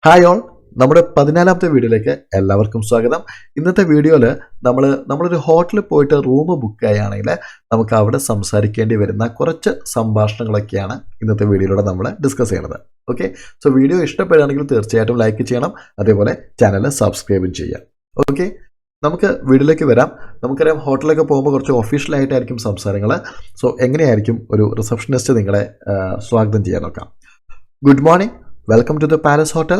Hi all, നമ്മുടെ 14ാമത്തെ വീഡിയോയിലേക്ക് എല്ലാവർക്കും സ്വാഗതം. ഇന്നത്തെ വീഡിയോയിൽ നമ്മളൊരു ഹോട്ടലിൽ പോയിട്ട് റൂം ബുക്ക് ചെയ്യുകയാണെങ്കിൽ നമുക്ക് അവിടെ സംസാരിക്കേണ്ടി വരുന്ന കുറച്ച് സംഭാഷണങ്ങളൊക്കെയാണ് ഇന്നത്തെ വീഡിയോയിലൂടെ നമ്മൾ ഡിസ്കസ് ചെയ്യുന്നത്. ഓക്കെ, സോ വീഡിയോ ഇഷ്ടപ്പെടുകയാണെങ്കിൽ തീർച്ചയായിട്ടും ലൈക്ക് ചെയ്യണം, അതേപോലെ ചാനൽ സബ്സ്ക്രൈബും ചെയ്യാം. ഓക്കെ, നമുക്ക് വീഡിയോയിലേക്ക് വരാം. നമുക്കറിയാം ഹോട്ടലിലൊക്കെ പോകുമ്പോൾ കുറച്ച് ഒഫീഷ്യലായിട്ടായിരിക്കും സംസാരങ്ങൾ. സോ എങ്ങനെയായിരിക്കും ഒരു റിസപ്ഷനിസ്റ്റ് നിങ്ങളെ സ്വാഗതം ചെയ്യാൻ നോക്കാം. Good morning, welcome to the palace hotel,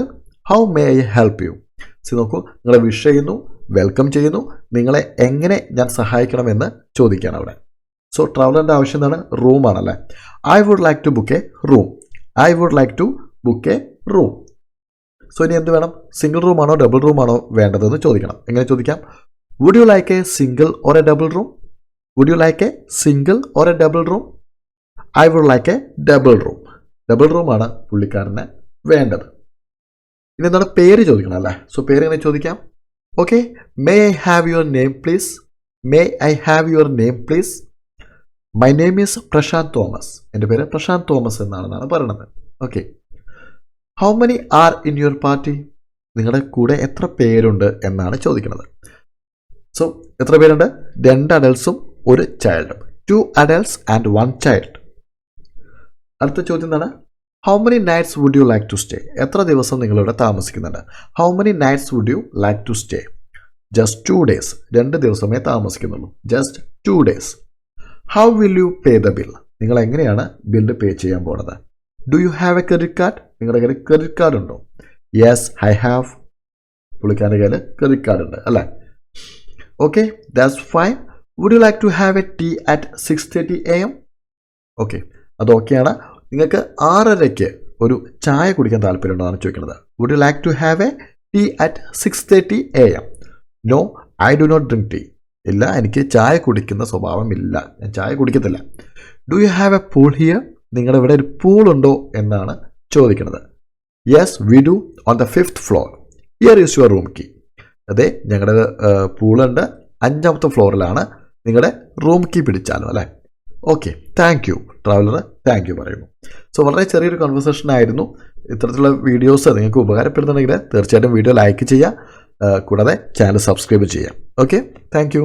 how may I help you. നോക്കൂ, നിങ്ങളെ വിഷ് ചെയ്യുന്നു, വെൽക്കം ചെയ്യുന്നു, നിങ്ങളെ എങ്ങനെ ഞാൻ സഹായിക്കണമെന്ന് ചോദിക്കുകയാണ് അവിടെ. സോ ട്രാവലറിൻ്റെ ആവശ്യം എന്താണ്? റൂമാണല്ലേ. I would like to book a room. I would like to book a room. So ഇനി എന്ത് വേണം? സിംഗിൾ റൂമാണോ ഡബിൾ റൂമാണോ വേണ്ടതെന്ന് ചോദിക്കണം. എങ്ങനെ ചോദിക്കാം? Would you like a single or a double room? Would you like a single or a double room? I would like a double room. Double റൂമാണ് പുള്ളിക്കാരന് വേണ്ടത്. ഇനി എന്താണ്? പേര് ചോദിക്കണം അല്ലേ. സോ പേര് എങ്ങനെ ചോദിക്കാം? Okay, may I have your name please. May I have your name please. My name is Prashant Thomas. എൻ്റെ പേര് പ്രശാന്ത് തോമസ് എന്നാണെന്നാണ് പറയുന്നത്. Okay, how many are in your party? നിങ്ങളുടെ കൂടെ എത്ര പേരുണ്ട് എന്നാണ് ചോദിക്കുന്നത്. സോ എത്ര പേരുണ്ട്? 2 അഡൽട്സും 1 ചൈൽഡും. 2 adults and 1 child. അടുത്ത ചോദ്യം എന്താണ്? How many nights would you like to stay? എത്ര ദിവസം നിങ്ങളിവിടെ താമസിക്കുന്നുണ്ട്? How many nights would you like to stay? Just 2 days. 2 ദിവസമേ താമസിക്കുന്നുള്ളൂ. Just 2 days. How will you pay the bill? നിങ്ങൾ എങ്ങനെയാണ് ബില്ല് പേ ചെയ്യാൻ പോകുന്നത്? Do you have a credit card? നിങ്ങളുടെ കയ്യിൽ ക്രെഡിറ്റ് കാർഡ് ഉണ്ടോ? Yes I have. പുള്ളിക്കാരൻ്റെ കയ്യിൽ ക്രെഡിറ്റ് കാർഡ് ഉണ്ട് അല്ലേ. Okay, that's fine. Would you like to have a tea at 6:30 AM? Okay, അതൊക്കെയാണ്. നിങ്ങൾക്ക് 6:30 ഒരു ചായ കുടിക്കാൻ താല്പര്യമുണ്ടെന്നാണ് ചോദിക്കുന്നത്. Would you like to have a tea at 6:30 AM? No, I do not drink tea. ഇല്ല, എനിക്ക് ചായ കുടിക്കുന്ന സ്വഭാവമില്ല, ഞാൻ ചായ കുടിക്കത്തില്ല. Do you have a pool here? നിങ്ങളുടെ ഇവിടെ ഒരു പൂളുണ്ടോ എന്നാണ് ചോദിക്കുന്നത്. Yes we do, on the 5th floor. Here is your room key. അതെ, ഞങ്ങളുടെ പൂളുണ്ട്, 5ാമത്തെ ഫ്ലോറിലാണ്. നിങ്ങളുടെ റൂം കീ പിടിച്ചാലും അല്ലേ. Okay, thank you traveller, thank you പറയുന്നു. സോ വളരെ ചെറിയൊരു കൺവെർസേഷൻ ആയിരുന്നു. ഇത്തരത്തിലുള്ള വീഡിയോസ് നിങ്ങൾക്ക് ഉപകാരപ്പെടുന്നുണ്ടെങ്കിൽ തീർച്ചയായിട്ടും വീഡിയോ ലൈക്ക് ചെയ്യുക, കൂടാതെ ചാനൽ സബ്സ്ക്രൈബ് ചെയ്യാം. Okay, thank you.